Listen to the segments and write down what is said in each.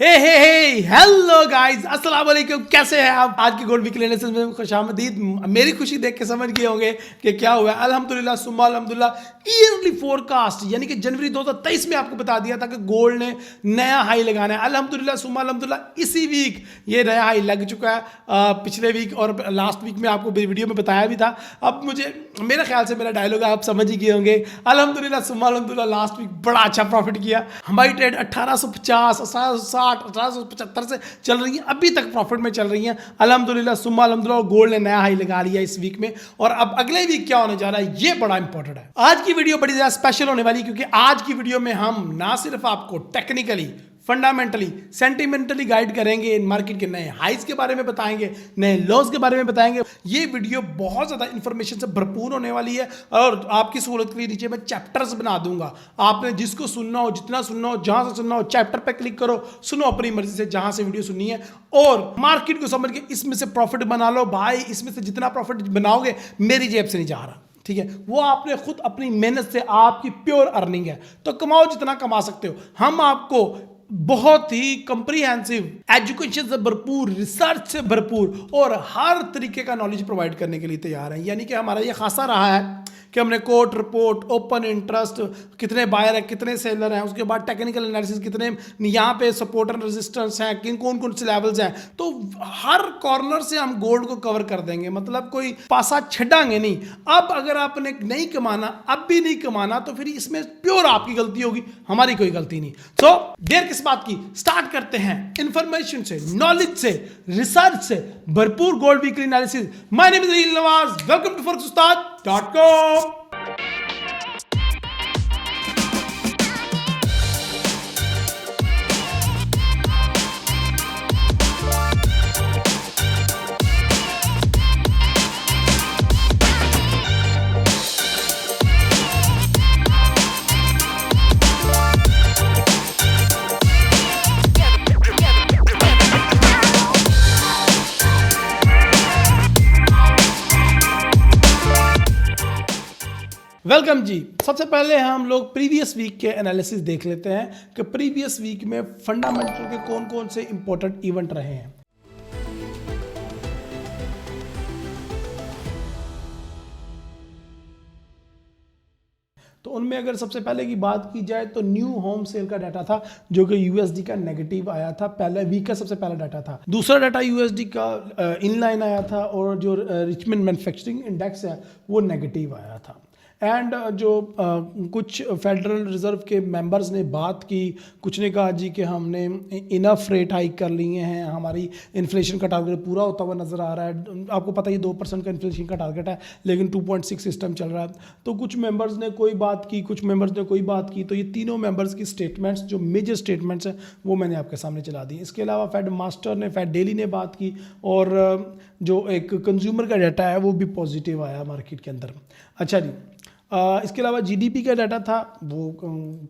हे hello guys, अस्सलाम वालेकुम। कैसे हैं आप? आज की गोल्ड वीकली एनालिसिस में खुशामदीद। मेरी खुशी देख के समझ गए होंगे कि क्या हुआ। अल्हम्दुलिल्लाह सुम्मा अल्हम्दुलिल्लाह, ईयरली फोरकास्ट यानी कि जनवरी 2023 में आपको बता दिया था कि गोल्ड ने नया हाई लगाना है। अल्हम्दुलिल्लाह सुम्मा अल्हम्दुलिल्लाह, इसी वीक ये नया हाई लग चुका है। पिछले वीक और लास्ट वीक में आपको वीडियो में बताया भी था। अब मुझे मेरे ख्याल से मेरा डायलॉग आप समझ ही गए होंगे। अल्हम्दुलिल्लाह सुम्मा अल्हम्दुलिल्लाह, लास्ट वीक बड़ा अच्छा प्रॉफिट किया। हमारी ट्रेड 1850, 1860, 1875 से चल रही है, अभी तक प्रॉफिट में चल रही है। अल्हम्दुलिल्लाह सुम्मा अल्हम्दुलिल्लाह, गोल्ड ने नया हाई लगा लिया इस वीक में। और अब अगले वीक क्या होने जा रहा है, ये बड़ा इंपॉर्टेंट है। आज की वीडियो बड़ी ज्यादा स्पेशल होने वाली, क्योंकि आज की वीडियो में हम ना सिर्फ आपको टेक्निकली, फंडामेंटली, सेंटिमेंटली गाइड करेंगे, मार्केट के नए हाइज के बारे में बताएंगे, नए लॉस के बारे में बताएंगे। ये वीडियो बहुत ज्यादा इंफॉर्मेशन से भरपूर होने वाली है और आपकी सहूलत के लिए नीचे मैं चैप्टर्स बना दूंगा। आपने जिसको सुनना हो, जितना सुनना हो, जहां से सुनना हो, चैप्टर पे क्लिक करो, सुनो अपनी मर्जी से जहां से वीडियो सुननी है और मार्केट को समझ के इसमें से प्रॉफिट बना लो। भाई इसमें से जितना प्रॉफिट बनाओगे मेरी जेब से नहीं जा रहा, ठीक है, वो आपने खुद अपनी मेहनत से, आपकी प्योर अर्निंग है, तो कमाओ जितना कमा सकते हो। हम आपको बहुत ही कंप्रीहेंसिव एजुकेशन से भरपूर, रिसर्च से भरपूर और हर तरीके का नॉलेज प्रोवाइड करने के लिए तैयार हैं। यानी कि हमारा ये खासा रहा है कि हमने कोर्ट रिपोर्ट, ओपन इंटरेस्ट, कितने बायर है, कितने सेलर हैं, उसके बाद टेक्निकल एनालिसिस, कितने यहाँ पे सपोर्ट एंड रेजिस्टेंस हैं, किन कौन कौन से लेवल्स हैं, तो हर कॉर्नर से हम गोल्ड को कवर कर देंगे। मतलब कोई पासा छड़ांगे नहीं। अब अगर आपने नहीं कमाना, अब भी नहीं कमाना, तो फिर इसमें प्योर आपकी गलती होगी, हमारी कोई गलती नहीं। सो देर किस बात की, स्टार्ट करते हैं इंफॉर्मेशन से, नॉलेज से, रिसर्च से भरपूर gold weekly analysis. My name is Reel Nawaz, welcome to forex-ustad.com। Welcome जी। सबसे पहले हम लोग प्रीवियस वीक के एनालिसिस देख लेते हैं कि प्रीवियस वीक में फंडामेंटल के कौन कौन से इंपॉर्टेंट इवेंट रहे हैं। तो उनमें अगर सबसे पहले की बात की जाए तो न्यू होम सेल का डाटा था, जो कि यूएसडी का नेगेटिव आया था। पहले वीक का सबसे पहला डाटा था। दूसरा डाटा यूएसडी का इनलाइन आया था और जो रिचमंड मैन्युफैक्चरिंग इंडेक्स है वो नेगेटिव आया था। एंड जो कुछ फेडरल रिजर्व के मेंबर्स ने बात की, कुछ ने कहा जी कि हमने इनफ रेट हाइक कर लिए हैं, हमारी इन्फ्लेशन का टारगेट पूरा होता हुआ नज़र आ रहा है। आपको पता है 2% का इन्फ्लेशन का टारगेट है, लेकिन 2.6 सिस्टम चल रहा है। तो कुछ मेंबर्स ने कोई बात की, कुछ मेंबर्स ने कोई बात की। तो ये तीनों मेंबर्स की स्टेटमेंट्स, जो मेजर स्टेटमेंट्स हैं, वो मैंने आपके सामने चला दी। इसके अलावा फेड मास्टर ने, फेड डेली ने बात की और जो एक कंज्यूमर का डाटा है वो भी पॉजिटिव आया मार्केट के अंदर। अच्छा जी, इसके अलावा जीडीपी का डाटा था, वो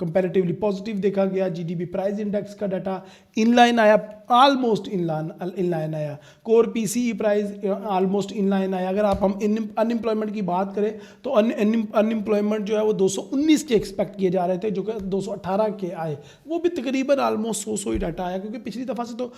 कंपैरेटिवली पॉजिटिव देखा गया। जीडीपी प्राइस इंडेक्स का डाटा इनलाइन आया, ऑलमोस्ट इनलाइन आया। Core PCE price almost inline आया। अगर आप हम अनएम्प्लॉयमेंट की बात करें तो अनएम्प्लॉयमेंट जो है वो 219 के एक्सपेक्ट किए जा रहे थे, जो कि 218 के आए। वो भी तकरीबन ऑलमोस्ट 100 ही डाटा आया, क्योंकि पिछली दफ़ा से तो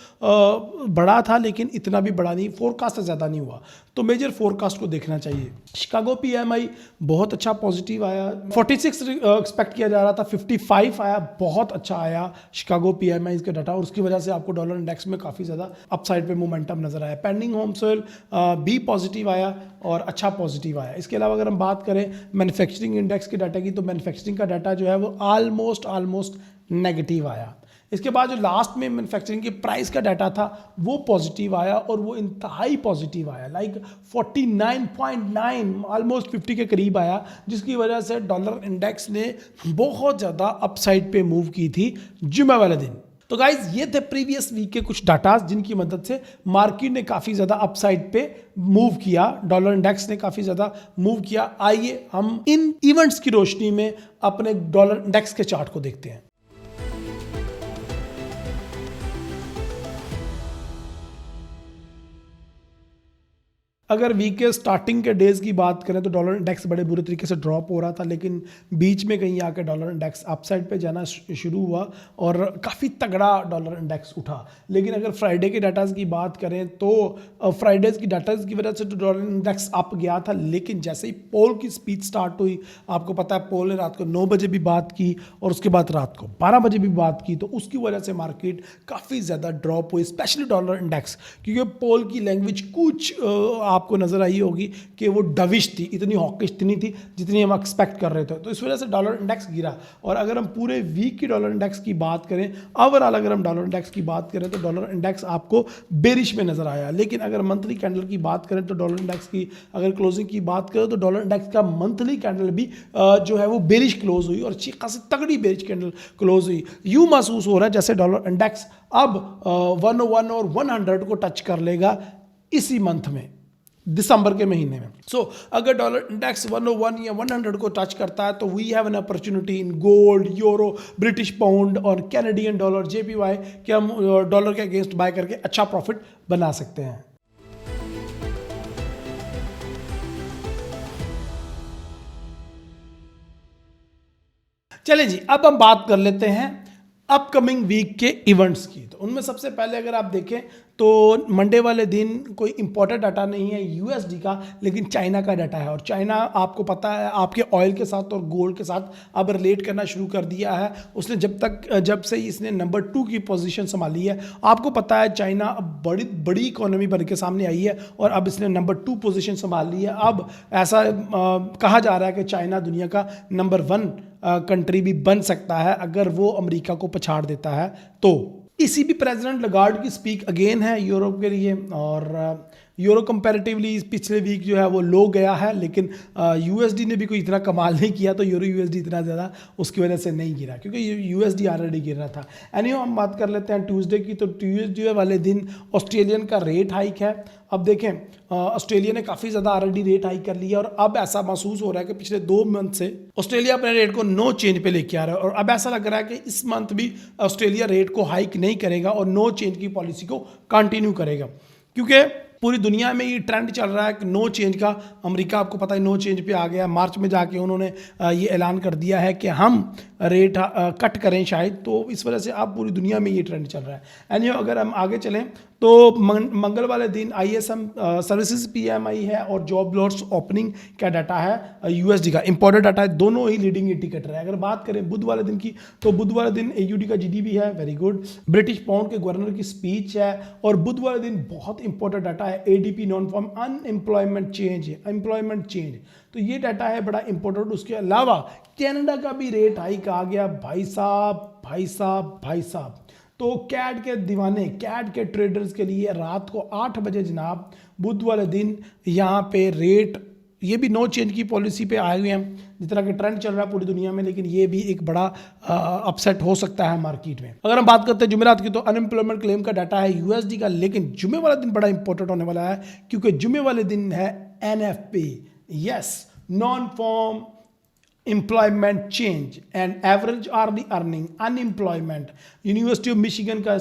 बड़ा था लेकिन इतना भी बड़ा नहीं, फोरकास्ट से ज़्यादा नहीं हुआ। तो मेजर फोरकास्ट को देखना चाहिए। शिकागो पीएमआई बहुत अच्छा पॉजिटिव आया। 46 एक्सपेक्ट किया जा रहा था, 55 आया, बहुत अच्छा आया शिकागो पीएमआई का डाटा। और उसकी वजह से आपको डॉलर इंडेक्स में काफ़ी ज़्यादा अपसाइड पे मोमेंटम नजर आया। पेंडिंग होम सेल भी पॉजिटिव आया और अच्छा पॉजिटिव आया। इसके अलावा अगर हम बात करें मैन्युफैक्चरिंग इंडेक्स के डाटा की, तो मैन्युफैक्चरिंग का डाटा जो है वो ऑलमोस्ट नेगेटिव आया। इसके बाद जो लास्ट में मैन्युफैक्चरिंग की प्राइस का डाटा था वो पॉजिटिव आया और वो इंतहाई पॉजिटिव आया, लाइक 49.9, ऑलमोस्ट 50 के करीब आया, जिसकी वजह से डॉलर इंडेक्स ने बहुत ज़्यादा अपसाइड पे मूव की थी जुम्मे वाले दिन। तो गाइज ये थे प्रीवियस वीक के कुछ डाटा जिनकी मदद से मार्केट ने काफ़ी ज़्यादा अपसाइड पे मूव किया, डॉलर इंडेक्स ने काफ़ी ज़्यादा मूव किया। आइए हम इन इवेंट्स की रोशनी में अपने डॉलर इंडेक्स के चार्ट को देखते हैं। अगर वीक के स्टार्टिंग के डेज की बात करें तो डॉलर इंडेक्स बड़े बुरे तरीके से ड्रॉप हो रहा था, लेकिन बीच में कहीं आकर डॉलर इंडेक्स अपसाइड पे जाना शुरू हुआ और काफ़ी तगड़ा डॉलर इंडेक्स उठा। लेकिन अगर फ्राइडे के डाटाज की बात करें तो फ्राइडेज की डाटाज की वजह से तो डॉलर इंडेक्स अप गया था, लेकिन जैसे ही पोल की स्पीच स्टार्ट हुई, आपको पता है पोल ने रात को 9 बजे भी बात की और उसके बाद रात को 12 बजे भी बात की, तो उसकी वजह से मार्केट काफ़ी ज़्यादा ड्रॉप हुई, स्पेशली डॉलर इंडेक्स, क्योंकि पोल की लैंग्वेज कुछ आपको नजर आई होगी कि वो डविश थी, इतनी हॉकिश नहीं थी जितनी हम एक्सपेक्ट कर रहे थे, तो इस वजह से डॉलर इंडेक्स गिरा। और अगर हम पूरे वीक की डॉलर इंडेक्स की बात करें, ओवरऑल अगर हम डॉलर इंडेक्स की बात करें तो डॉलर इंडेक्स आपको बेरिश में नजर आया। लेकिन अगर मंथली कैंडल की बात करें तो डॉलर इंडेक्स की अगर क्लोजिंग की बात करें तो डॉलर इंडेक्स का मंथली कैंडल भी जो है वो बेरिश क्लोज हुई और अच्छी खासी तगड़ी बेरिश कैंडल क्लोज हुई। यूं महसूस हो रहा है जैसे डॉलर इंडेक्स अब 101 और 100 को टच कर लेगा इसी मंथ में, दिसंबर के महीने में। अगर डॉलर इंडेक्स 101 या 100 को टच करता है तो we have an opportunity in gold, euro, British pound और कैनेडियन डॉलर, JPY कि हम डॉलर के अगेंस्ट बाय करके अच्छा प्रॉफिट बना सकते हैं। चलिए जी, अब हम बात कर लेते हैं अपकमिंग वीक के इवेंट्स की। तो उनमें सबसे पहले अगर आप देखें तो मंडे वाले दिन कोई इंपॉर्टेंट डाटा नहीं है USD का, लेकिन चाइना का डाटा है। और चाइना आपको पता है आपके ऑयल के साथ और गोल्ड के साथ अब रिलेट करना शुरू कर दिया है। उसने जब से इसने नंबर 2 की पोजीशन संभाली है, आपको पता है चाइना अब बड़ी इकोनॉमी बन के सामने आई है और अब इसने नंबर 2 पोजीशन संभाल ली है। अब ऐसा कहा जा रहा है कि चाइना दुनिया का नंबर 1 कंट्री भी बन सकता है अगर वो अमेरिका को पछाड़ देता है तो। ECB प्रेसिडेंट लगार्ड की स्पीक अगेन है यूरोप के लिए, और यूरो कंपैरेटिवली पिछले वीक जो है वो लो गया है, लेकिन USD ने भी कोई इतना कमाल नहीं किया, तो यूरो USD इतना ज़्यादा उसकी वजह से नहीं गिरा क्योंकि USD ऑलरेडी गिर रहा था। एनीवे हम बात कर लेते हैं ट्यूसडे की। तो ट्यूसडे वाले दिन ऑस्ट्रेलियन का रेट हाइक है। अब देखें ऑस्ट्रेलिया ने काफ़ी ज़्यादा ऑलरेडी रेट हाइक कर लिया और अब ऐसा महसूस हो रहा है कि पिछले 2 मंथ से ऑस्ट्रेलिया अपने रेट को नो चेंज पे लेके आ रहा है, और अब ऐसा लग रहा है कि इस मंथ भी ऑस्ट्रेलिया रेट को हाइक नहीं करेगा और नो चेंज की पॉलिसी को कंटिन्यू करेगा, क्योंकि पूरी दुनिया में ये ट्रेंड चल रहा है कि नो चेंज का। अमेरिका आपको पता है नो चेंज पे आ गया, मार्च में जाके उन्होंने ये ऐलान कर दिया है कि हम रेट कट करें शायद, तो इस वजह से अब पूरी दुनिया में ये ट्रेंड चल रहा है। एनीवे अगर हम आगे चलें तो मंगल वाले दिन ISM सर्विसेज PMI है और जॉब लॉट्स ओपनिंग का डाटा है USD का, इंपॉर्टेंट डाटा है, दोनों ही लीडिंग इंडिकेटर है। अगर बात करें बुध वाले दिन की तो बुध वाले दिन AUD का GDP है, वेरी गुड, ब्रिटिश पाउंड के गवर्नर की स्पीच है, और बुध वाले दिन बहुत इंपॉर्टेंट डाटा है ADP non farm unemployment change, employment change, तो ये डाटा है बड़ा इंपॉर्टेंट। उसके अलावा कनाडा का भी रेट हाइक आ गया भाई साहब। तो कैड के दीवाने, कैड के ट्रेडर्स के लिए रात को 8 बजे जनाब बुध वाले दिन यहाँ पे रेट, ये भी नो चेंज की पॉलिसी पे आए हुए हैं, जिस तरह के ट्रेंड चल रहा है पूरी दुनिया में, लेकिन ये भी एक बड़ा अपसेट हो सकता है मार्केट में। अगर हम बात करते हैं जुमेरात की तो अनएम्प्लॉयमेंट क्लेम का डाटा है USD का, लेकिन जुमे वाला दिन बड़ा इंपॉर्टेंट होने वाला है क्योंकि जुमे वाले दिन है NFP, yes, non farm employment change and average hourly earning unemployment, university of Michigan का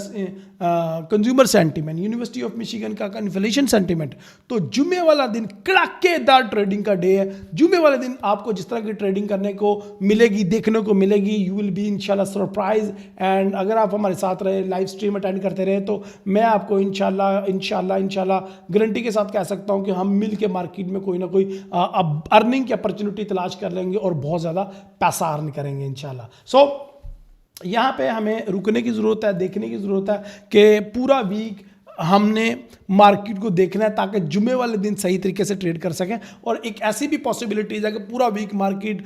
consumer sentiment, university of Michigan का इन्फ्लेशन सेंटीमेंट। तो जुमे वाला दिन कड़ाकेदार ट्रेडिंग का डे है। जुमे वाले दिन आपको जिस तरह की ट्रेडिंग करने को मिलेगी, देखने को मिलेगी, यू विल बी इंशाल्लाह सरप्राइज। एंड अगर आप हमारे साथ रहे, लाइव स्ट्रीम अटेंड करते रहे, तो मैं आपको इंशाल्लाह गारंटी के साथ कह सकता हूं कि हम मिल के मार्केट में कोई ना कोई अर्निंग की अपॉर्चुनिटी तलाश कर लेंगे और बहुत ज़्यादा पैसा अर्न करेंगे इंशाल्लाह। सो यहाँ पे हमें रुकने की ज़रूरत है, देखने की ज़रूरत है कि पूरा वीक हमने मार्केट को देखना है ताकि जुमे वाले दिन सही तरीके से ट्रेड कर सकें। और एक ऐसी भी पॉसिबिलिटीज़ है कि पूरा वीक मार्केट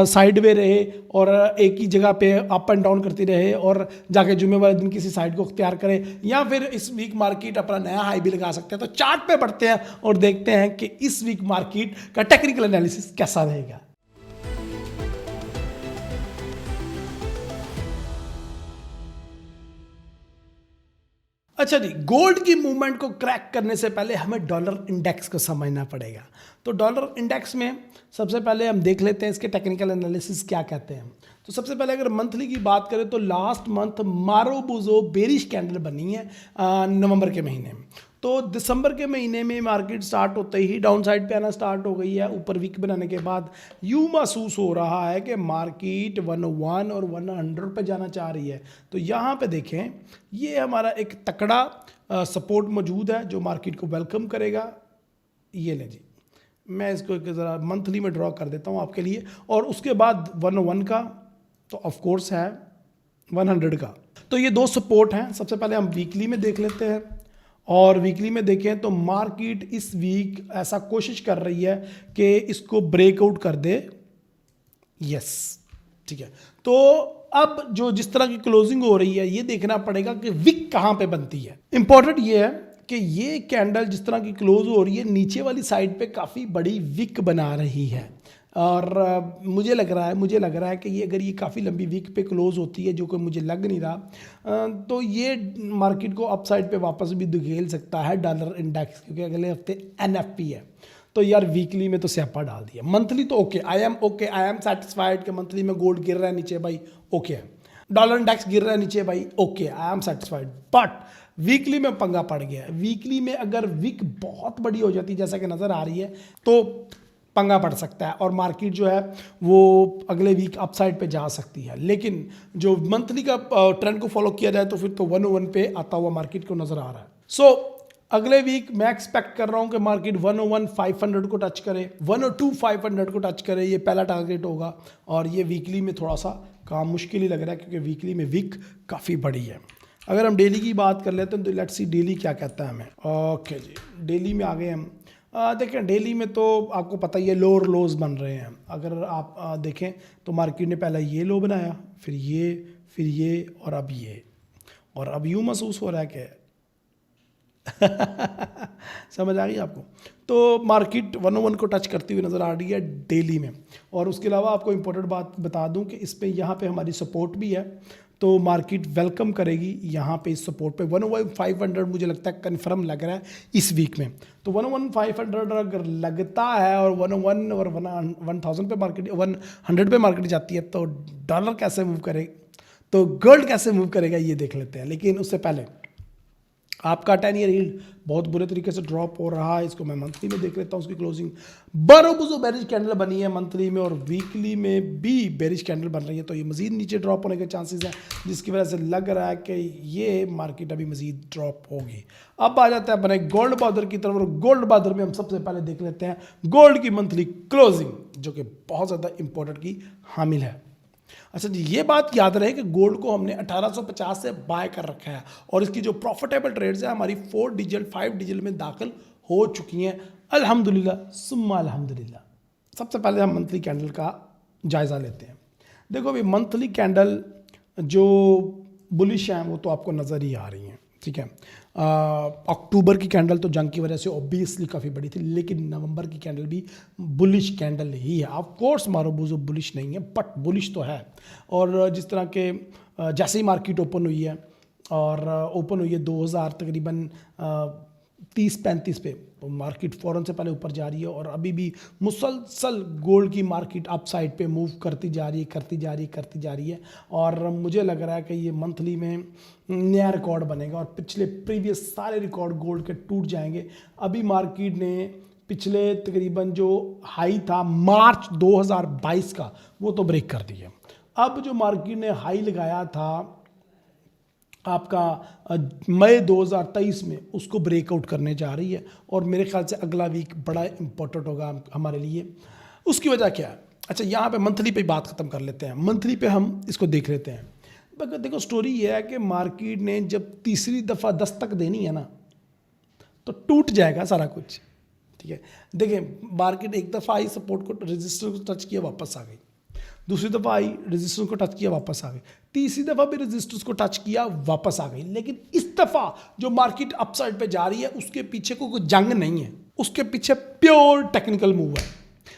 साइड वे रहे और एक ही जगह पे अप एंड डाउन करती रहे और जाके जुमे वाले दिन किसी साइड को अख्तियार करें, या फिर इस वीक मार्केट अपना नया हाई भी लगा सकते हैं। तो चार्ट पे बढ़ते हैं और देखते हैं कि इस वीक मार्केट का टेक्निकल एनालिसिस कैसा रहेगा। अच्छा जी, गोल्ड की मूवमेंट को क्रैक करने से पहले हमें डॉलर इंडेक्स को समझना पड़ेगा। तो डॉलर इंडेक्स में सबसे पहले हम देख लेते हैं इसके टेक्निकल एनालिसिस क्या कहते हैं। तो सबसे पहले अगर मंथली की बात करें तो लास्ट मंथ मारोबुजो बेरिश कैंडल बनी है नवंबर के महीने में। तो दिसंबर के महीने में मार्केट स्टार्ट होते ही डाउन साइड पे आना स्टार्ट हो गई है। ऊपर वीक बनाने के बाद यूँ महसूस हो रहा है कि मार्केट 101 और 100 पे जाना चाह रही है। तो यहाँ पे देखें, ये हमारा एक तकड़ा सपोर्ट मौजूद है जो मार्केट को वेलकम करेगा। ये ले जी, मैं इसको एक ज़रा मंथली में ड्रॉ कर देता हूँ आपके लिए। और उसके बाद 101 का तो ऑफ कोर्स है, 100 का। तो ये दो सपोर्ट हैं। सबसे पहले हम वीकली में देख लेते हैं। और वीकली में देखें तो मार्केट इस वीक ऐसा कोशिश कर रही है कि इसको ब्रेकआउट कर दे। यस, ठीक है। तो अब जो जिस तरह की क्लोजिंग हो रही है, ये देखना पड़ेगा कि विक कहाँ पे बनती है। इंपॉर्टेंट ये है कि ये कैंडल जिस तरह की क्लोज हो रही है, नीचे वाली साइड पे काफ़ी बड़ी विक बना रही है। और मुझे लग रहा है कि ये अगर ये काफ़ी लंबी वीक पे क्लोज होती है, जो कि मुझे लग नहीं रहा, तो ये मार्केट को अपसाइड पे वापस भी धकेल सकता है डॉलर इंडेक्स, क्योंकि अगले हफ्ते एनएफपी है। तो यार वीकली में तो स्यापा डाल दिया। मंथली तो ओके, आई एम सेटिस्फाइड कि मंथली में गोल्ड गिर रहा है नीचे भाई, ओके है। डॉलर इंडेक्स गिर रहा है नीचे भाई, okay, I am satisfied. But weekly में पंगा पड़ गया है। वीकली में अगर वीक बहुत बड़ी हो जाती है जैसा कि नज़र आ रही है, तो पंगा पड़ सकता है और मार्केट जो है वो अगले वीक अपसाइड पे जा सकती है। लेकिन जो मंथली का ट्रेंड को फॉलो किया जाए तो फिर तो 101 पे आता हुआ मार्केट को नज़र आ रहा है। सो अगले वीक मैं एक्सपेक्ट कर रहा हूँ कि मार्केट 101,500 को टच करे, 102,500 को टच करे। ये पहला टारगेट होगा। और ये वीकली में थोड़ा सा काम मुश्किल ही लग रहा है, क्योंकि वीकली में वीक काफ़ी बड़ी है। अगर हम डेली की बात कर लेते हैं तो लेट्स सी डेली क्या कहता है हमें। ओके जी, डेली में आ गए हम। देखें, डेली में तो आपको पता ही है लोअर लोज बन रहे हैं। अगर आप देखें तो मार्केट ने पहला ये लो बनाया, फिर ये और अब ये, और अब यूँ महसूस हो रहा है कि समझ आ गई आपको। तो मार्केट 101 को टच करती हुई नज़र आ रही है डेली में। और उसके अलावा आपको इंपॉर्टेंट बात बता दूं कि इस पे यहाँ पे हमारी सपोर्ट भी है, तो मार्केट वेलकम करेगी यहाँ पे इस सपोर्ट पे। 101,500 मुझे लगता है कन्फर्म लग रहा है इस वीक में। तो 101,500 अगर लगता है और 101 और 1,000 पे मार्केट 100 पे मार्केट जाती है, तो डॉलर कैसे मूव करे, तो गोल्ड कैसे मूव करेगा, ये देख लेते हैं। लेकिन उससे पहले आपका 10 ईयर यील्ड बहुत बुरे तरीके से ड्रॉप हो रहा है। इसको मैं मंथली में देख लेता हूँ। उसकी क्लोजिंग बरोबुजो बेरिश कैंडल बनी है मंथली में, और वीकली में भी बेरिश कैंडल बन रही है। तो ये मजीद नीचे ड्रॉप होने के चांसेस हैं, जिसकी वजह से लग रहा है कि ये मार्केट अभी मजीद ड्रॉप होगी। अब आ जाता है अपने गोल्ड बादर की तरफ। और गोल्ड बादर में हम सबसे पहले देख लेते हैं गोल्ड की मंथली क्लोजिंग, जो कि बहुत ज़्यादा इंपॉर्टेंट की हामिल है। अच्छा जी, ये बात याद रहे कि गोल्ड को हमने 1850 से बाय कर रखा है, और इसकी जो प्रॉफिटेबल ट्रेड्स है हमारी 4 डिजिट 5 डिजिट में दाखिल हो चुकी हैं, अल्हम्दुलिल्लाह सुम्मा अल्हम्दुलिल्लाह। सबसे पहले हम मंथली कैंडल का जायज़ा लेते हैं। देखो भाई, मंथली कैंडल जो बुलिश हैं वो तो आपको नज़र ही आ रही हैं, ठीक है। अक्टूबर की कैंडल तो जंग की वजह से ऑब्वियसली काफ़ी बड़ी थी, लेकिन नवंबर की कैंडल भी बुलिश कैंडल ही है। ऑफ कोर्स मारूबूजो बुलिश नहीं है, बट बुलिश तो है। और जिस तरह के जैसे ही मार्केट ओपन हुई है, और ओपन हुई है 2000 तकरीबन 30-35 पे, तो मार्केट फ़ौरन से पहले ऊपर जा रही है। और अभी भी मुसलसल गोल्ड की मार्केट अप साइड पे मूव करती जा रही है। और मुझे लग रहा है कि ये मंथली में नया रिकॉर्ड बनेगा, और पिछले प्रीवियस सारे रिकॉर्ड गोल्ड के टूट जाएंगे। अभी मार्केट ने पिछले तकरीबन जो हाई था मार्च 2022 का, वो तो ब्रेक कर दिया। अब जो मार्केट ने हाई लगाया था आपका मई 2023 में, उसको ब्रेकआउट करने जा रही है। और मेरे ख्याल से अगला वीक बड़ा इंपॉर्टेंट होगा हमारे लिए। उसकी वजह क्या है? अच्छा, यहाँ पे मंथली पे बात ख़त्म कर लेते हैं। मंथली पे हम इसको देख लेते हैं। देखो, स्टोरी ये है कि मार्केट ने जब तीसरी दफ़ा दस्तक देनी है ना, तो टूट जाएगा सारा कुछ, ठीक है। देखिए, मार्केट एक दफ़ा आई, सपोर्ट को रजिस्टर को टच किया, वापस आ गई। दूसरी दफ़ा आई, रजिस्टेंस को टच किया, वापस आ गई। तीसरी दफ़ा भी रजिस्टेंस को टच किया, वापस आ गई। लेकिन इस दफ़ा जो मार्केट अपसाइड पे जा रही है, उसके पीछे कोई जंग नहीं है, उसके पीछे प्योर टेक्निकल मूव है।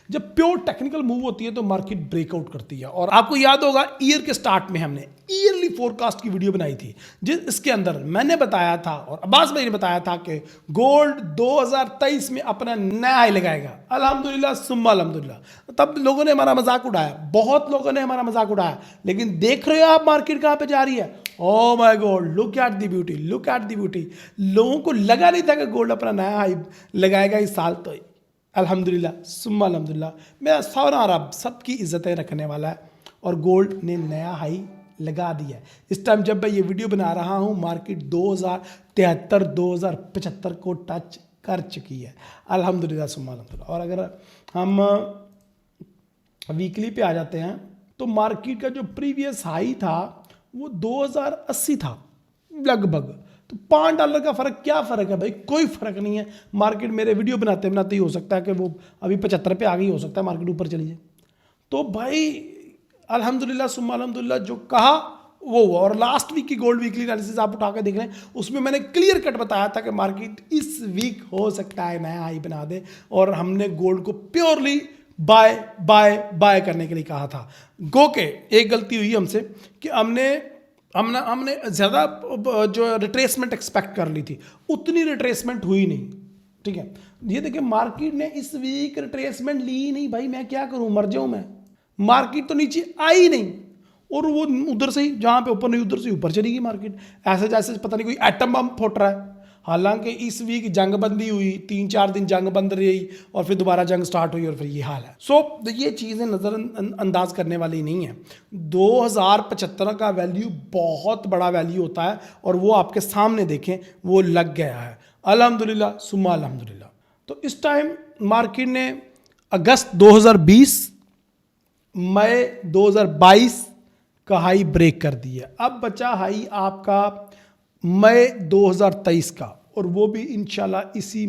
जब प्योर टेक्निकल मूव होती है तो मार्केट ब्रेकआउट करती है। और आपको याद होगा, ईयर के स्टार्ट में हमने ईयरली फोरकास्ट की वीडियो बनाई थी, जिसके अंदर मैंने बताया था और अब्बास भाई ने बताया था कि गोल्ड 2023 में अपना नया हाई लगाएगा। अल्हम्दुलिल्लाह सुम्मा अल्हम्दुलिल्लाह। तब लोगों ने हमारा मजाक उड़ाया, बहुत लोगों ने हमारा मजाक उड़ाया, लेकिन देख रहे हो आप मार्केट कहाँ पे जा रही है, oh my God, look at the beauty, look at the beauty. लोगों को लगा नहीं था कि गोल्ड अपना नया हाई लगाएगा इस साल, तो अल्हम्दुलिल्लाह सुम्मा अल्हम्दुलिल्लाह, मेरा सारा रब सबकी इज्जतें रखने वाला है और गोल्ड ने नया हाई लगा दिया है। इस टाइम जब मैं ये वीडियो बना रहा हूँ मार्केट 2073 2075 को टच कर चुकी है, अल्हम्दुलिल्लाह सुम्मा अल्हम्दुलिल्लाह। और अगर हम वीकली पे आ जाते हैं तो मार्केट का जो प्रीवियस हाई था वो 2080 था लगभग। तो $5 का फ़र्क, क्या फ़र्क है भाई, कोई फ़र्क नहीं है। मार्केट मेरे वीडियो बनाते बनाते ही हो सकता है कि वो अभी 75 पे आ गई, हो सकता है मार्केट ऊपर चली जाए। तो भाई अल्हम्दुलिल्लाह सुम्मा अल्हम्दुलिल्लाह, जो कहा वो हुआ। और लास्ट वीक की गोल्ड वीकली एनालिसिस आप उठा के देख रहे हैं, उसमें मैंने क्लियर कट बताया था कि मार्केट इस वीक हो सकता है नया हाई बना दे, और हमने गोल्ड को प्योरली बाय बाय बाय करने के लिए कहा था। गो के एक गलती हुई हमसे कि हमने ज़्यादा जो रिट्रेसमेंट एक्सपेक्ट कर ली थी, उतनी रिट्रेसमेंट हुई नहीं। ठीक है, ये देखिए मार्केट ने इस वीक रिट्रेसमेंट ली ही नहीं भाई, मैं क्या करूं, मर जाऊं मैं। मार्केट तो नीचे आई नहीं, और वो उधर से ही, जहां पे ऊपर नहीं उधर से ऊपर चली गई मार्केट, ऐसे जैसे पता नहीं कोई एटम बम फुट रहा है। हालांकि इस वीक जंग बंदी हुई, 3-4 दिन जंग बंद रही और फिर दोबारा जंग स्टार्ट हुई और फिर ये हाल है। सो ये चीज़ें नज़रअंदाज करने वाली नहीं है। 2075 का वैल्यू बहुत बड़ा वैल्यू होता है, और वो आपके सामने देखें वो लग गया है, अल्हम्दुलिल्लाह सुम्मा अल्हम्दुलिल्लाह। तो इस टाइम मार्केट ने अगस्त 2020 मई 2022 का हाई ब्रेक कर दिया। अब बचा हाई आपका मई 2023 का, और वो भी इंशाल्लाह इसी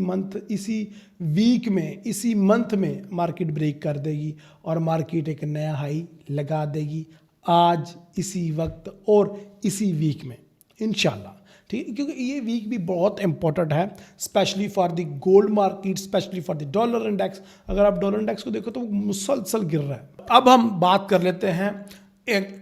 वीक में, इसी मंथ में मार्केट ब्रेक कर देगी और मार्केट एक नया हाई लगा देगी आज इसी वक्त और इसी वीक में इंशाल्लाह। ठीक है, क्योंकि ये वीक भी बहुत इंपॉर्टेंट है, specially for the gold market, specially for the dollar index. अगर आप डॉलर इंडेक्स को देखो तो वो मुसलसल गिर रहा है। अब हम बात कर लेते हैं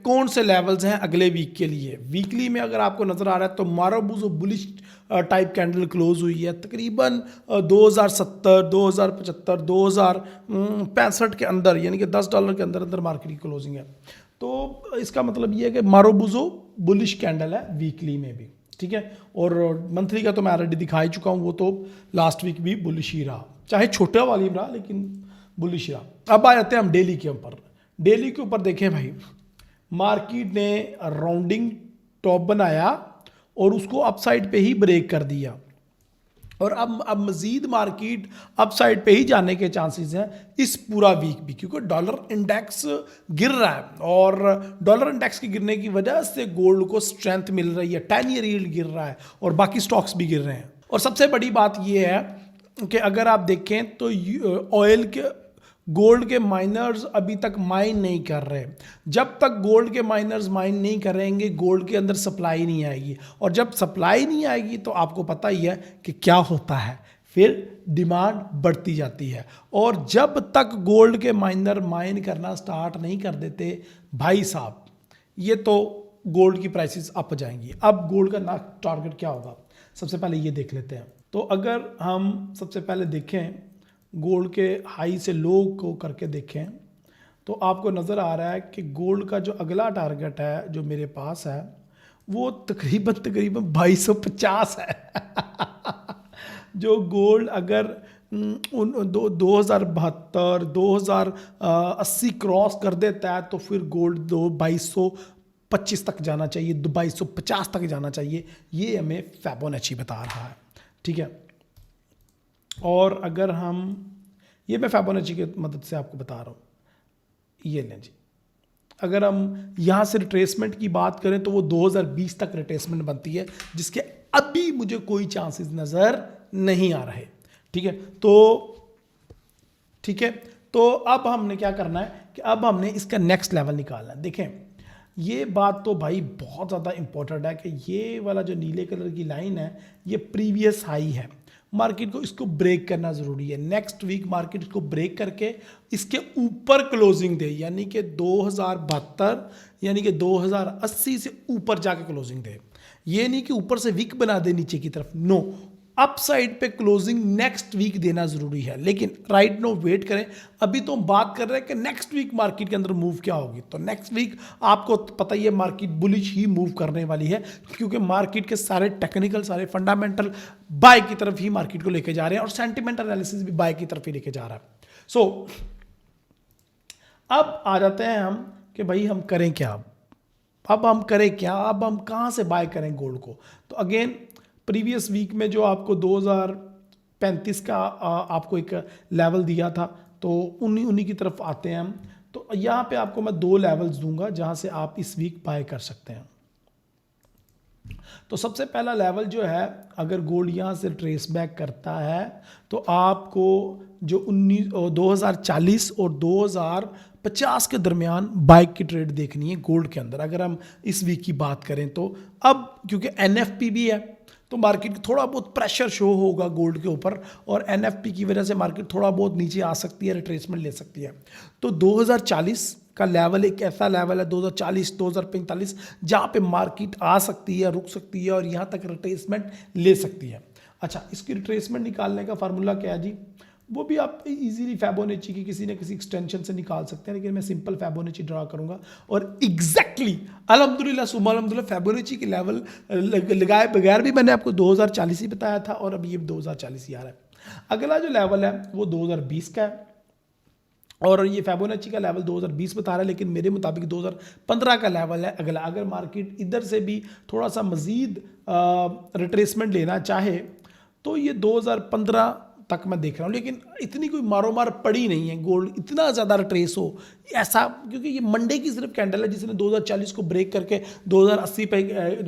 कौन से लेवल्स हैं अगले वीक के लिए। वीकली में अगर आपको नजर आ रहा है तो मारुबुजो बुलिश टाइप कैंडल क्लोज हुई है तकरीबन 2070, 2075, 2065 के अंदर, यानी कि $10 के अंदर अंदर मार्केट की क्लोजिंग है। तो इसका मतलब ये है कि मारुबुजो बुलिश कैंडल है वीकली में भी। ठीक है, और मंथली का तो मैं ऑलरेडी दिखा ही चुका हूँ, वो तो लास्ट वीक भी बुलिश ही रहा, चाहे छोटा वाली रहा लेकिन बुलिश रहा। अब आ जाते हैं हम डेली के ऊपर। डेली के ऊपर देखें भाई, मार्केट ने राउंडिंग टॉप बनाया और उसको अपसाइड पे ही ब्रेक कर दिया, और अब मजीद मार्केट अपसाइड पे ही जाने के चांसेस हैं इस पूरा वीक भी, क्योंकि डॉलर इंडेक्स गिर रहा है, और डॉलर इंडेक्स के गिरने की वजह से गोल्ड को स्ट्रेंथ मिल रही है, 10 ईयर यील्ड गिर रहा है और बाकी स्टॉक्स भी गिर रहे हैं। और सबसे बड़ी बात यह है कि अगर आप देखें तो ऑयल के, गोल्ड के माइनर्स अभी तक माइन नहीं कर रहे। जब तक गोल्ड के माइनर्स माइन नहीं करेंगे, गोल्ड के अंदर सप्लाई नहीं आएगी, और जब सप्लाई नहीं आएगी तो आपको पता ही है कि क्या होता है, फिर डिमांड बढ़ती जाती है। और जब तक गोल्ड के माइनर माइन करना स्टार्ट नहीं कर देते भाई साहब, ये तो गोल्ड की प्राइसेस अप जाएंगी। अब गोल्ड का नेक्स्ट टारगेट क्या होगा, सबसे पहले ये देख लेते हैं। तो अगर हम सबसे पहले देखें गोल्ड के हाई से लो को करके देखें, तो आपको नज़र आ रहा है कि गोल्ड का जो अगला टारगेट है जो मेरे पास है वो तकरीबन 2250 है। जो गोल्ड अगर 2072 2080 क्रॉस कर देता है तो फिर गोल्ड 2225 तक जाना चाहिए, 2250 तक जाना चाहिए, ये हमें फिबोनाची बता रहा है। ठीक है, और अगर हम, ये मैं फिबोनाची की मदद से आपको बता रहा हूँ, ये लें जी, अगर हम यहाँ से रिट्रेसमेंट की बात करें तो वो 2020 तक रिट्रेसमेंट बनती है, जिसके अभी मुझे कोई चांसेस नज़र नहीं आ रहे। ठीक है, तो अब हमने क्या करना है कि अब हमने इसका नेक्स्ट लेवल निकालना है। देखें, ये बात तो भाई बहुत ज़्यादा इंपॉर्टेंट है कि ये वाला जो नीले कलर की लाइन है ये प्रीवियस हाई है, मार्केट को इसको ब्रेक करना ज़रूरी है। नेक्स्ट वीक मार्केट इसको ब्रेक करके इसके ऊपर क्लोजिंग दे, यानी कि 2072 यानी कि 2080 से ऊपर जाके क्लोजिंग दे। ये नहीं कि ऊपर से विक बना दे नीचे की तरफ, नो, अपसाइड पे क्लोजिंग नेक्स्ट वीक देना ज़रूरी है, लेकिन राइट नो वेट करें। अभी तो हम बात कर रहे हैं कि नेक्स्ट वीक मार्केट के अंदर मूव क्या होगी। तो नेक्स्ट वीक आपको पता ही है मार्केट बुलिश ही मूव करने वाली है, क्योंकि मार्केट के सारे टेक्निकल, सारे फंडामेंटल बाय की तरफ ही मार्केट को लेके जा रहे हैं और सेंटिमेंटल एनालिसिस भी बाय की तरफ ही लेके जा रहा है। सो अब आ जाते हैं हम कि भाई हम करें क्या, अब हम करें क्या, अब हम कहाँ से बाय करें गोल्ड को। तो अगेन प्रीवियस वीक में जो आपको 2035 का आपको एक लेवल दिया था, तो उन्हीं की तरफ आते हैं हम। तो यहाँ पे आपको मैं 2 लेवल्स दूंगा जहाँ से आप इस वीक बाय कर सकते हैं। तो सबसे पहला लेवल जो है, अगर गोल्ड यहाँ से ट्रेस बैक करता है तो आपको जो 2040 और 2050 के दरमियान बाइक की ट्रेड देखनी है गोल्ड के अंदर, अगर हम इस वीक की बात करें तो। अब क्योंकि एनएफपी भी है तो मार्केट थोड़ा बहुत प्रेशर शो होगा गोल्ड के ऊपर, और एनएफपी की वजह से मार्केट थोड़ा बहुत नीचे आ सकती है, रिट्रेसमेंट ले सकती है। तो 2040 का लेवल एक ऐसा लेवल है, 2040 2045, जहाँ पे मार्केट आ सकती है, रुक सकती है और यहाँ तक रिट्रेसमेंट ले सकती है। अच्छा, इसकी रिट्रेसमेंट निकालने का फार्मूला क्या है जी, वो भी आप इजीली फैबोनेची की किसी न किसी एक्सटेंशन से निकाल सकते हैं, लेकिन मैं सिंपल फैबोनेची ड्रा करूंगा और एग्जैक्टली अल्हम्दुलिल्लाह सुम्मा अल्हम्दुलिल्लाह फैबोनेची के लेवल लगाए बगैर भी मैंने आपको 2040 ही बताया था और अभी ये 2040 ही आ रहा है। अगला जो लेवल है वो 2020 का है और ये फैबोनेची का लेवल 2020 बता रहा है, लेकिन मेरे मुताबिक 2015 का लेवल है अगला। अगर मार्केट इधर से भी थोड़ा सा मज़ीद रिट्रेसमेंट लेना चाहे तो ये 2015 तक मैं देख रहा हूँ, लेकिन इतनी कोई मारो मार पड़ी नहीं है गोल्ड इतना ज़्यादा रिट्रेस हो ऐसा, क्योंकि ये मंडे की सिर्फ कैंडल है जिसने 2040 को ब्रेक करके 2080 पे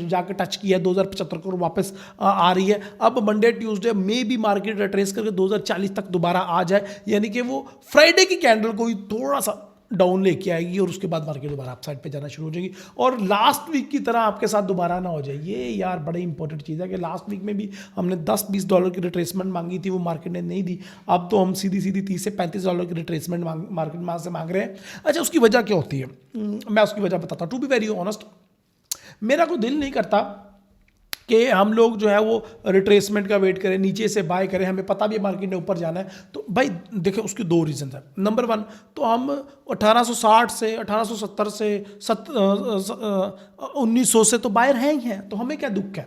जाकर टच किया, 2075 को वापस आ रही है। अब मंडे ट्यूसडे में भी मार्केट रिट्रेस करके 2040 तक दोबारा आ जाए, यानी कि वो फ्राइडे की कैंडल को ही थोड़ा सा डाउन लेके आएगी और उसके बाद मार्केट दोबारा अप साइड पे जाना शुरू हो जाएगी और लास्ट वीक की तरह आपके साथ दोबारा ना हो जाए। ये यार बड़ी इंपॉर्टेंट चीज़ है कि लास्ट वीक में भी हमने 10-20 डॉलर की रिट्रेसमेंट मांगी थी, वो मार्केट ने नहीं दी। अब तो हम सीधी 30 से 35 डॉलर की रिट्रेसमेंट मार्केट में से मांग रहे हैं। अच्छा, उसकी वजह क्या होती है, मैं उसकी वजह बताता हूँ। टू बी वेरी ऑनेस्ट, मेरा कोई दिल नहीं करता कि हम लोग जो है वो रिट्रेसमेंट का वेट करें, नीचे से बाय करें, हमें पता भी मार्केट ने ऊपर जाना है। तो भाई देखिए उसके 2 रीज़न है। नंबर 1 तो हम 1860 से 1870 से 1900 से तो बायर हैं ही हैं, तो हमें क्या दुख है।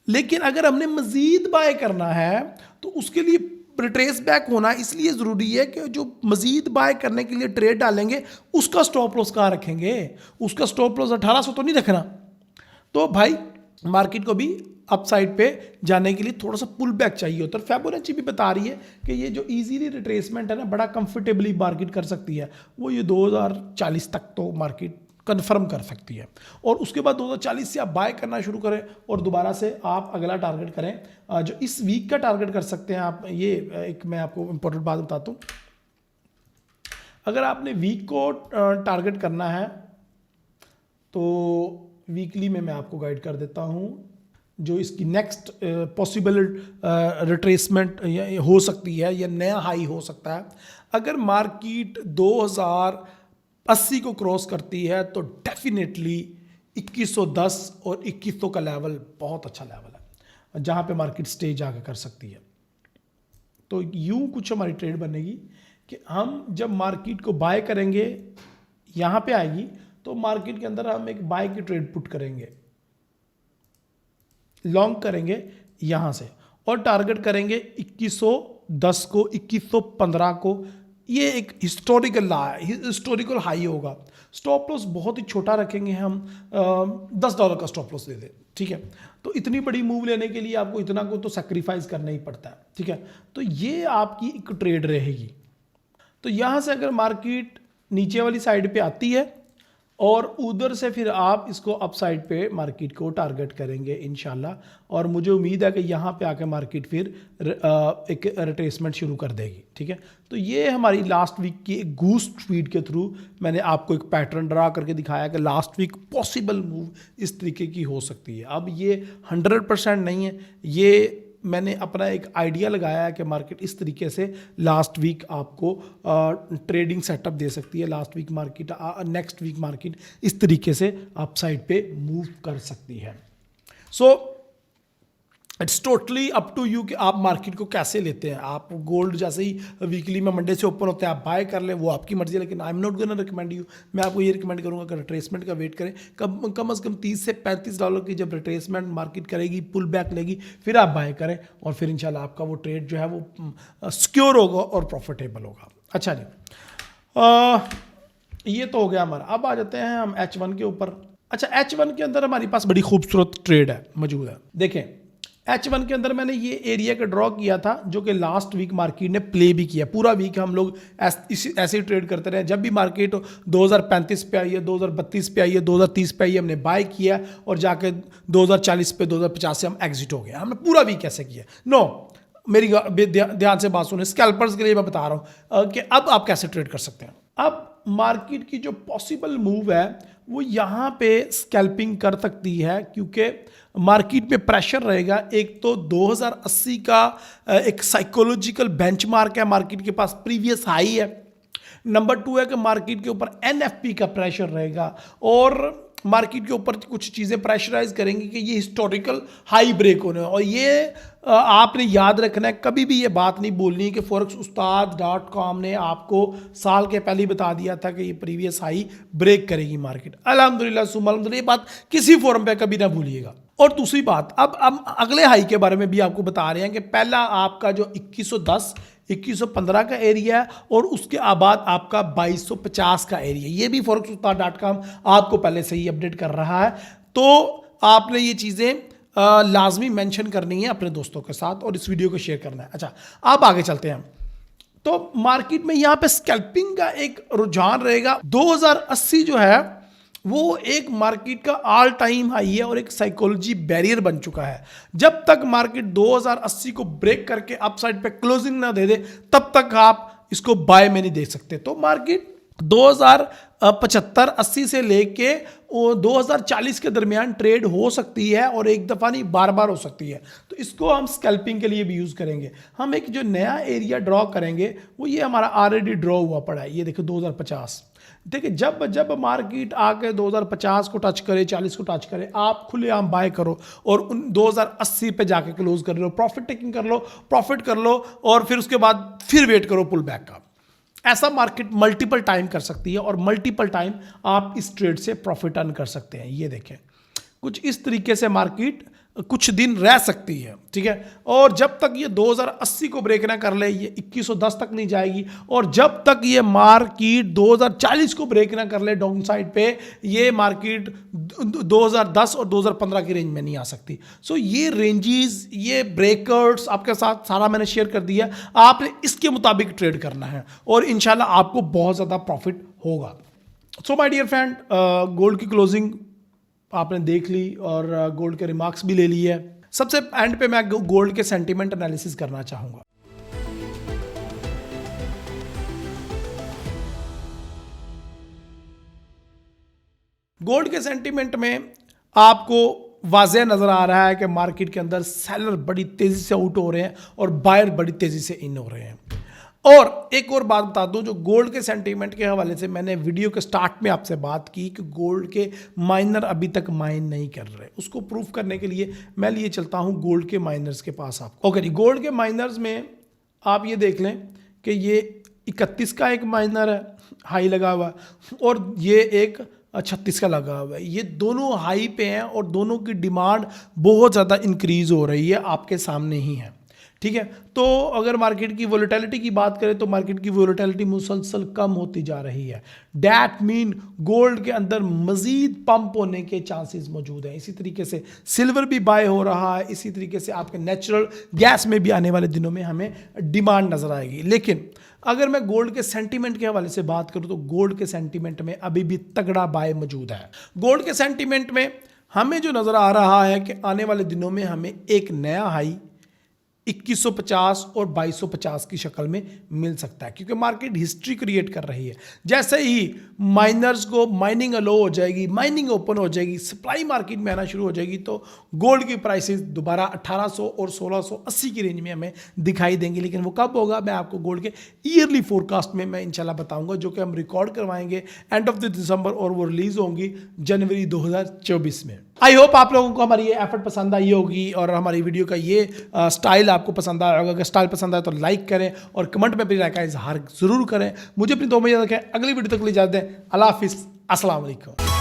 लेकिन अगर हमने मज़ीद बाय करना है तो उसके लिए रिट्रेस बैक होना इसलिए ज़रूरी है कि जो मज़ीद बाय करने के लिए ट्रेड डालेंगे उसका स्टॉप लॉस कहाँ रखेंगे, उसका स्टॉप लॉस 1800 तो नहीं रखना। तो भाई मार्केट को भी अपसाइड पे जाने के लिए थोड़ा सा पुल बैक चाहिए होता है। फैबोनेची भी बता रही है कि ये जो इजीली रिट्रेसमेंट है ना, बड़ा कंफर्टेबली मार्केट कर सकती है, वो ये 2040 तक तो मार्केट कंफर्म कर सकती है और उसके बाद 2040 से आप बाय करना शुरू करें और दोबारा से आप अगला टारगेट करें जो इस वीक का टारगेट कर सकते हैं आप। ये एक मैं आपको इंपॉर्टेंट बात बताता हूँ, अगर आपने वीक को टारगेट करना है तो वीकली में मैं आपको गाइड कर देता हूँ जो इसकी नेक्स्ट पॉसिबल रिट्रेसमेंट हो सकती है या नया हाई हो सकता है। अगर मार्केट 2080 को क्रॉस करती है तो डेफिनेटली 2110 और 2100 का लेवल बहुत अच्छा लेवल है जहाँ पे मार्केट स्टे जाकर कर सकती है। तो यूँ कुछ हमारी ट्रेड बनेगी कि हम जब मार्केट को बाय करेंगे यहाँ पे आएगी तो मार्केट के अंदर हम एक बाय की ट्रेड पुट करेंगे, लॉन्ग करेंगे यहाँ से और टारगेट करेंगे 2110 को, 2115 को। ये एक हिस्टोरिकल हाई होगा। स्टॉप लॉस बहुत ही छोटा रखेंगे हम, $10 का स्टॉप लॉस दे दें, ठीक है। तो इतनी बड़ी मूव लेने के लिए आपको इतना को तो सेक्रीफाइस करना ही पड़ता है, ठीक है। तो ये आपकी एक ट्रेड रहेगी। तो यहाँ से अगर मार्केट नीचे वाली साइड पे आती है और उधर से फिर आप इसको अप साइड पे मार्केट को टारगेट करेंगे इंशाल्लाह, और मुझे उम्मीद है कि यहाँ पे आके मार्केट फिर एक रिट्रेसमेंट शुरू कर देगी, ठीक है। तो ये हमारी लास्ट वीक की एक गूस्ट फीड के थ्रू मैंने आपको एक पैटर्न ड्रा करके दिखाया कि लास्ट वीक पॉसिबल मूव इस तरीके की हो सकती है। अब ये 100% नहीं है, ये मैंने अपना एक आइडिया लगाया है कि मार्केट इस तरीके से लास्ट वीक आपको ट्रेडिंग सेटअप दे सकती है। Last week market next week market इस तरीके से अप साइड पे मूव कर सकती है। So it's totally up to you कि आप मार्केट को कैसे लेते हैं। आप गोल्ड जैसे ही वीकली में मंडे से ओपन होते हैं आप बाय कर लें, वो आपकी मर्जी है, लेकिन I am not gonna recommend you. मैं आपको ये रिकमेंड करूंगा कि रिट्रेसमेंट का वेट करें, कम से कम 30 से 35 डॉलर की जब रिट्रेसमेंट मार्केट करेगी, पुल बैक लेगी, फिर आप बाय करें और फिर इंशाल्लाह आपका वो ट्रेड जो है वो सिक्योर होगा और प्रॉफिटेबल होगा। अच्छा जी, ये तो हो गया हमारा। अब आ जाते हैं हम H1 के ऊपर। अच्छा, H1 के अंदर हमारे पास बड़ी खूबसूरत ट्रेड है मौजूद है। देखें H1 के अंदर मैंने ये एरिया का ड्रॉ किया था जो कि लास्ट वीक मार्केट ने प्ले भी किया। पूरा वीक हम लोग ऐसे ही ट्रेड करते रहे। जब भी मार्केट 2035 पे आई है, 2032 पे आई है, 2030 पे आई है, हमने बाय किया और जाके 2040 पे 2050 से हम एग्जिट हो गए। हमने पूरा वीक ऐसे किया। नो, मेरी ध्यान से बात सुने, स्कैल्पर्स के लिए मैं बता रहा हूँ कि अब आप कैसे ट्रेड कर सकते हैं। अब मार्केट की जो पॉसिबल मूव है वो यहाँ पे स्कैल्पिंग कर सकती है, क्योंकि मार्केट में प्रेशर रहेगा। एक तो 2080 का एक साइकोलॉजिकल बेंचमार्क है, मार्केट के पास प्रीवियस हाई है। नंबर 2 है कि मार्केट के ऊपर एनएफपी का प्रेशर रहेगा और मार्केट के ऊपर कुछ चीज़ें प्रेशराइज करेंगी कि ये हिस्टोरिकल हाई ब्रेक होने। और ये आपने याद रखना है, कभी भी ये बात नहीं बोलनी कि forex-ustad.com ने आपको साल के पहले ही बता दिया था कि ये प्रीवियस हाई ब्रेक करेगी मार्केट। अल्हम्दुलिल्लाह सुम्मा अल्हम्दुलिल्लाह, ये बात किसी फोरम पे कभी ना भूलिएगा। और दूसरी बात, अब हम अगले हाई के बारे में भी आपको बता रहे हैं कि पहला आपका जो 2110 2115 का एरिया है और उसके बाद आपका 2250 का एरिया। ये भी forex-ustad.com आपको पहले से ही अपडेट कर रहा है। तो आपने ये चीज़ें लाजमी मेंशन करनी है अपने दोस्तों के साथ और इस वीडियो को शेयर करना है। अच्छा, आप आगे चलते हैं। तो मार्केट में यहाँ पे स्कैल्पिंग का एक रुझान रहेगा। 2080 जो है वो एक मार्केट का ऑल टाइम हाई है और एक साइकोलॉजी बैरियर बन चुका है। जब तक मार्केट 2080 को ब्रेक करके अपसाइड पे क्लोजिंग ना दे दे, तब तक आप इसको बाय में नहीं देख सकते। तो मार्केट 2075-80 से लेके 2040 के दरमियान ट्रेड हो सकती है और एक दफ़ा नहीं, बार बार हो सकती है। तो इसको हम स्कैल्पिंग के लिए भी यूज़ करेंगे। हम एक जो नया एरिया ड्रॉ करेंगे वो ये हमारा ऑलरेडी ड्रॉ हुआ पड़ा है। ये देखो 2050। देखिए, जब मार्केट आके 2050 को टच करे, 40 को टच करे, आप खुलेआम बाय करो और उन 2080 पे जाके क्लोज कर लो, प्रॉफिट टेकिंग कर लो, प्रॉफिट कर लो और फिर उसके बाद फिर वेट करो पुल बैक का। ऐसा मार्केट मल्टीपल टाइम कर सकती है और मल्टीपल टाइम आप इस ट्रेड से प्रॉफिट अर्न कर सकते हैं। ये देखें, कुछ इस तरीके से मार्केट कुछ दिन रह सकती है, ठीक है। और जब तक ये 2080 को ब्रेक ना कर ले, ये 2110 तक नहीं जाएगी। और जब तक ये मार्केट 2040 को ब्रेक ना कर ले डाउन साइड पे, ये मार्केट 2010 और 2015 की रेंज में नहीं आ सकती। सो ये रेंजेस, ये ब्रेकर्स आपके साथ सारा मैंने शेयर कर दिया। आपने इसके मुताबिक ट्रेड करना है और इंशाल्लाह आपको बहुत ज़्यादा प्रॉफिट होगा। So my dear friend, gold की क्लोजिंग आपने देख ली और गोल्ड के रिमार्क्स भी ले लिए। सबसे एंड पे मैं गोल्ड के सेंटीमेंट एनालिसिस करना चाहूँगा। गोल्ड के सेंटीमेंट में आपको वाज़ेह नज़र आ रहा है कि मार्केट के अंदर सेलर बड़ी तेज़ी से आउट हो रहे हैं और बायर बड़ी तेज़ी से इन हो रहे हैं। और एक और बात बता दूं, जो गोल्ड के सेंटीमेंट के हवाले से मैंने वीडियो के स्टार्ट में आपसे बात की कि गोल्ड के माइनर अभी तक माइन नहीं कर रहे। उसको प्रूफ करने के लिए मैं लिए चलता हूं गोल्ड के माइनर्स के पास आपको। ओके जी, गोल्ड के माइनर्स में आप ये देख लें कि ये 31 का एक माइनर है, हाई लगा हुआ है, और ये एक 36 का लगा हुआ है। ये दोनों हाई पे हैं और दोनों की डिमांड बहुत ज़्यादा इंक्रीज़ हो रही है, आपके सामने ही है, ठीक है। तो अगर मार्केट की वोलेटिलिटी की बात करें तो मार्केट की वोलेटिलिटी मुसलसल कम होती जा रही है। डैट मीन गोल्ड के अंदर मजीद पंप होने के चांसेस मौजूद हैं। इसी तरीके से सिल्वर भी बाय हो रहा है। इसी तरीके से आपके नेचुरल गैस में भी आने वाले दिनों में हमें डिमांड नजर आएगी। लेकिन अगर मैं गोल्ड के सेंटीमेंट के हवाले से बात करूं तो गोल्ड के सेंटीमेंट में अभी भी तगड़ा बाय मौजूद है। गोल्ड के सेंटीमेंट में हमें जो नजर आ रहा है कि आने वाले दिनों में हमें एक नया हाई 2150 और 2250 की शक्ल में मिल सकता है, क्योंकि मार्केट हिस्ट्री क्रिएट कर रही है। जैसे ही माइनर्स को माइनिंग अलो हो जाएगी, माइनिंग ओपन हो जाएगी, सप्लाई मार्केट में आना शुरू हो जाएगी, तो गोल्ड की प्राइसेस दोबारा 1800 और 1680 की रेंज में हमें दिखाई देंगी। लेकिन वो कब होगा, मैं आपको गोल्ड के ईयरली फोरकास्ट में मैं इंशाल्लाह बताऊंगा, जो कि हम रिकॉर्ड करवाएंगे एंड ऑफ द दिसंबर और वो रिलीज होंगी जनवरी 2024 में। आई होप आप लोगों को हमारी ये एफर्ट पसंद आई होगी और हमारी वीडियो का ये स्टाइल आपको पसंद आया होगा। अगर स्टाइल पसंद आया तो लाइक करें और कमेंट में अपनी राय का इजहार ज़रूर करें। मुझे अपनी 2 महीने रखें, अगली वीडियो तक ले जाते हैं। अल्लाह हाफिज़, अस्सलाम वालेकुम।